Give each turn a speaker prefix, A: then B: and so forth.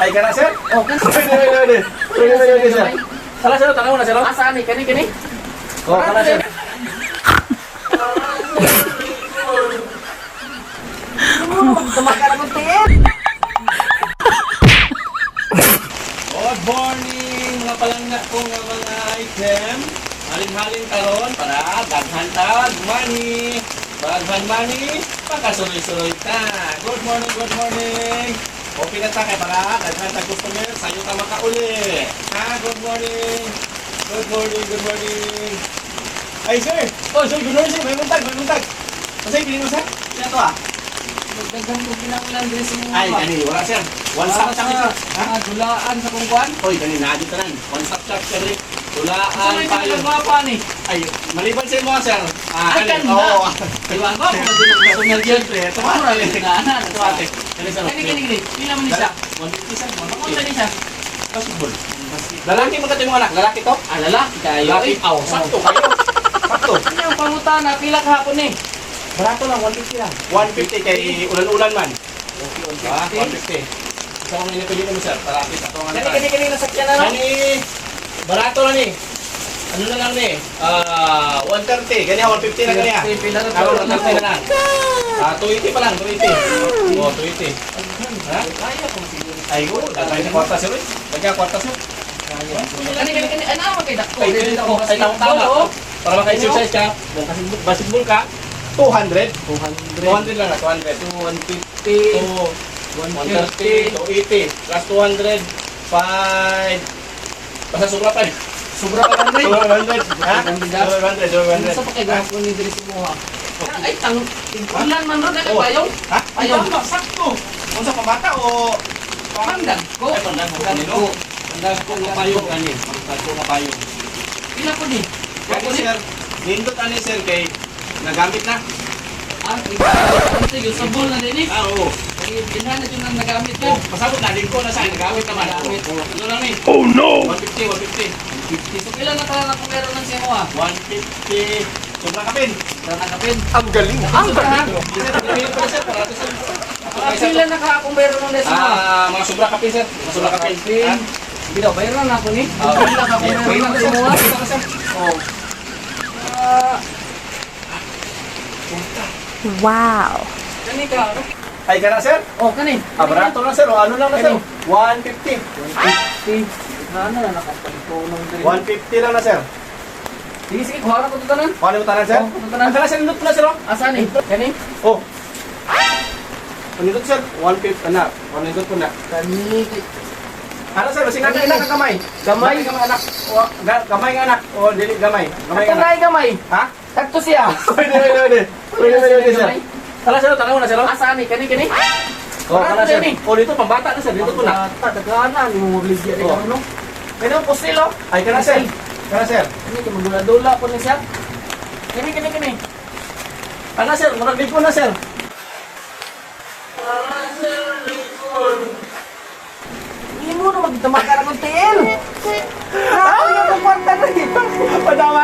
A: Ay ka na, sir?
B: Oh, kan.
A: Pwede, sir. Sala, sir, tanaw na, sir.
B: Asaan ni? Kani.
A: Oh, ka na, sir.
B: Tumakan mo tin.
A: Good morning, mga palangga ko nga mga item. Halin-halin karon para daghan tag money. Daghan money, pagkasuloy-suloy ta. Good morning, good morning. Okay na ta kay para daghan tag customer, sayo ka makauli. Ha, good morning. Good morning, good morning. Ay, sir. Oh, sir, good morning, sir. May muntag. Kasi pinino, sir? Sino to, ah?
B: Daghan ko kinaulan din sa mga.
A: Ay, kani, wala, sir. One stop shop, sir. Ha?
B: Dulaan sa kungkuan.
A: Hoy, kani, nadito tanan. One stop shop, sir. Tulaan
B: Saan
A: tayo.
B: yung mga ni?
A: Ay, maliban sa mga, sir.
B: Ay,
A: kani,
B: ganda.
A: oo.
B: Iwan ko, kung mag-customer dyan.
A: Ito,
B: Mura yung tinaanan.
A: Ito, ate. Kani, sir.
B: Kani. Pila man isa.
A: 150, sir.
B: Pakunta ni siya.
A: Basketball. Lalaki mo katong anak. Lalaki to?
B: Ah, lalaki kayo.
A: Lalaki. Aw, sakto kayo. Sakto.
B: Ano yung pangutana? Pila kahapon ni?
A: Barato lang, 150 lang. 150 kay ulan-ulan man.
B: Okay,
A: Ah, 150. Isa kong inipili mo, sir. Talapit ako nga na.
B: Kani nasakyan na no?
A: Kani, barato lang ni. Ano na lang ni? 130. Ganyan, 150 na ganyan.
B: Pila na
A: Ako, 130 na lang. 280 pa lang, 280. Oh, 280. Ha?
B: Kaya kung siguro.
A: Ay, go. Tatay sa kwarta, sir. Pagka kwarta, sir.
B: Kani. Ano mo kay dakko?
A: Ay, tama. Para maka-exercise ka, basketball ka, 200. 200 lang na, 200.
B: 150.
A: 130, 280, plus 200, 5, basta sobra pa.
B: Sobra ka rin.
A: 200, ha? 200.
B: Sa pakigapon ni Dres mo ha. Ay, tingkulan man ron. Ay, payong.
A: Ha?
B: Ayaw.
A: Ayaw. Sakto. Kung sa pambata o...
B: Pandag ko.
A: Ay, pandag ko. Kanino? Pandag ko nga payong. Pandag ko nga payong.
B: Pila po ni?
A: Kaya sir, nindot ani sir kay nagamit na.
B: Ah, ito yung sabol na din eh.
A: Oo.
B: Ay, binhan na yun ang nagamit
A: Oh,
B: yun.
A: pasabot na din ko na sa nagamit naman.
B: Nagamit.
A: Ano lang ni?
C: Oh no!
A: 150.
B: 50. So, pila na talaga kung meron ng siya mo ha?
A: 150. Sobrang kapin.
B: Para nakapin.
C: Ang galing! Ang galing!
B: Pila na ka kung meron ng siya mo ha?
A: Mga sobra kapin sir. Mga sobra kapin.
B: Kapin. Hindi daw, bayaran na ako ni. Pila ka kung meron ng siya mo ha? Oh.
D: Wow.
B: Kani ka, ano?
A: Ay ka na sir?
B: Oh, kani.
A: Barato lang sir. O ano lang na sir? 150.
B: 150. Ano na nakapagpunong din.
A: 150 lang na sir.
B: Sige, kuha ko ito tanan.
A: Paano mo tanan sir?
B: Oh, ito tanan.
A: Ang tanan sir, nindot na sir.
B: Asan eh? Kani?
A: Oh. Nindot sir. 150 na. Nindot ko na.
B: Kani.
A: Ano sir? Basing natin ilang kamay.
B: Gamay.
A: Anak. Gamay nga anak. O dili gamay. Gamay
B: Ito
A: nga anak.
B: na gamay.
A: Ha?
B: Takto siya.
A: Pwede sir. Tala sir, tanaw na sir.
B: Asan eh? Kani?
A: Oh, kana sir. Oh, dito pambata na sir. Dito ko na.
B: Dagana, ni mo mabilis yan.
A: Oh.
B: Ano?
A: Pwede mo postilo. Ay kana sir. Kana sir.
B: Kani, magdula-dula po ni siya. Kani.
A: Kana sir, murag ligo na sir.
B: Hindi mo na magdamagan ang tiin. Ako yung magwanta na dito.
A: Padama.